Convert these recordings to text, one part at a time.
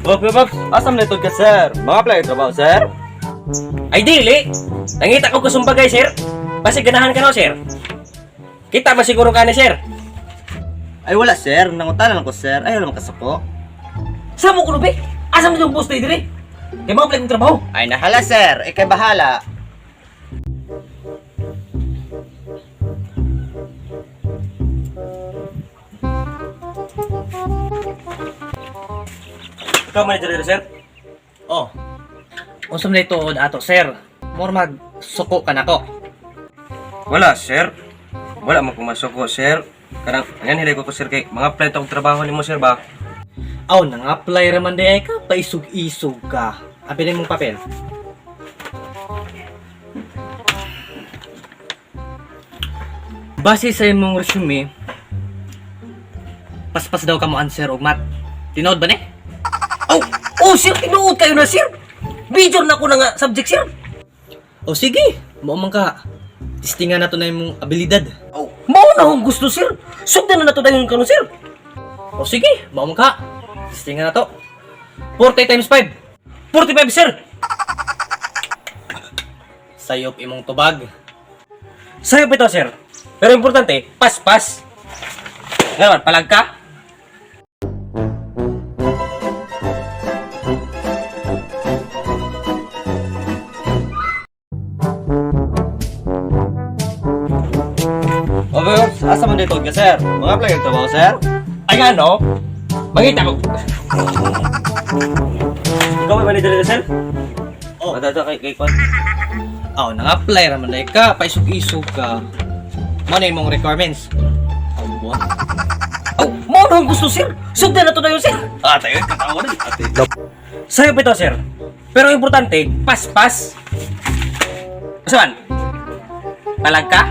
Bob, asam na ito ka, sir? Mga apply trabaho, sir? Ay dili! Nangita ko kusumbagay, sir. Basi ganahan ka no, sir. Kita ba siguro ka na, sir? Ay wala, sir. Nangutanan ko, sir. Ayaw naman kasako. Sa mo kuno, be? Asa mo yung posto diri? Kaya mga apply kong trabaho. Ay nahala, sir. Ikay bahala. Ikaw manager diri, sir? Oh. Usom na ito ato, sir. More magsuko ka nako. Wala, sir. Wala man pumasok ko, sir. Karang, ayan hilay ko sir, kay mga apply tong trabaho ni mo, sir, ba? Aw, nang apply raman day ka, paisog-isog ka. Apin mong papel. Base sa imong resume, paspas daw ka mo answer og math. Tinood ba ni? Oh, sir, tinuod kayo na, sir. Major na ko na nga subject, sir. O sige, mao man ka. Testingan na to na imong abilidad. Oh, mao na akong gusto, sir. Sugdan na nato dayon kanon, sir. O sige, mao man ka. Testingan na to. 40 times 5. 45, sir. Sayop imong tubag. Sa'yo ito, sir. Pero importante, pas-pas. Ngayon, palag ka? Bob, asam na ito ka, sir? Mga apply trabaho, sir? Ay nga, no? Mangita ko. Ikaw may manager dito, sir? Oh. Madada kay Kwan. Aw, nang apply raman day ka, paisog-isog ka. Mo na imong requirements. Aw, buwan. Oh, mao na akong gusto, sir. Sugdan na to dayon, sir. Ate, katawa na. Ate. Sa'yo ito, sir. Pero importante, pas-pas. Saan? Palag ka?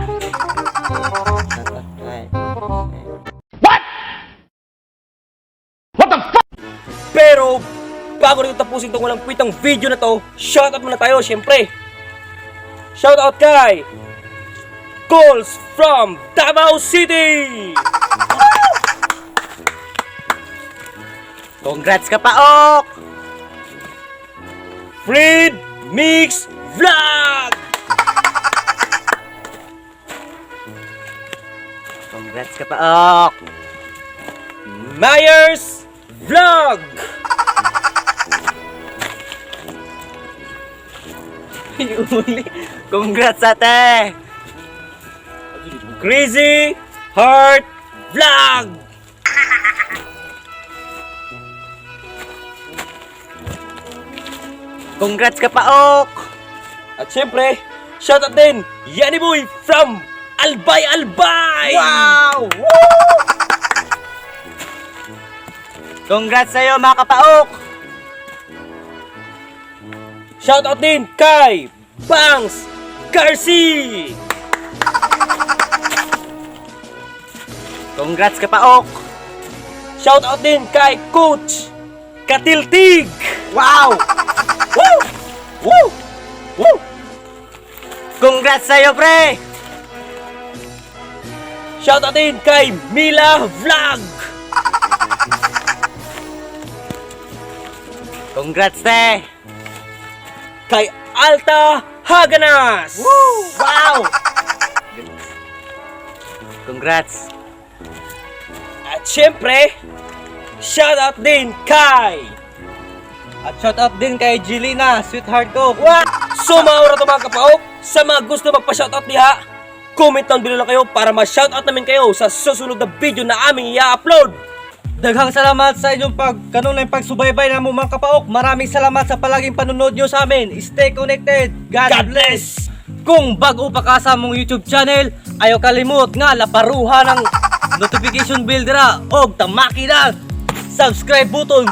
Pero, bago rin tapusin itong walang kwitang video na to, shoutout muna tayo, syempre. Shoutout kay Calls from Davao City! Congrats ka, Paok! Fred Mix Vlog! Congrats ka, Paok! Myers Vlog! Uli. Congrats, ate! Crazy Heart Vlog! Congrats ka, Paok! At syempre, shoutout din, Yanni Boy from Albay Albay! Wow! Woo! Congrats sa'yo, mga kapaok! Shoutout din kay Bangs Garci! Congrats ka, Paok! Shoutout din kay Coach Katiltig! Wow! Woo! Woo! Woo! Congrats sa'yo, pre! Shoutout din kay Mila Vlog! Congrats, te! Kay Alta Haganas! Woo! Wow! Congrats! At syempre, shoutout din kay At shout out din kay Jelina, sweetheart ko. What? So mga oras mga kapaok, sa mga gusto magpa-shoutout diha, comment down below lang kayo para ma-shoutout namin kayo sa susunod na video na aming i-upload. Daghang salamat sa inyong kanunay pagsubaybay na mo mga kapaok. Maraming salamat sa palaging panunod nyo sa amin. Stay connected. God bless! Kung bago pa ka sa mong YouTube channel, ayaw kalimot nga laparuhan ng notification bell dira og tamaki na subscribe button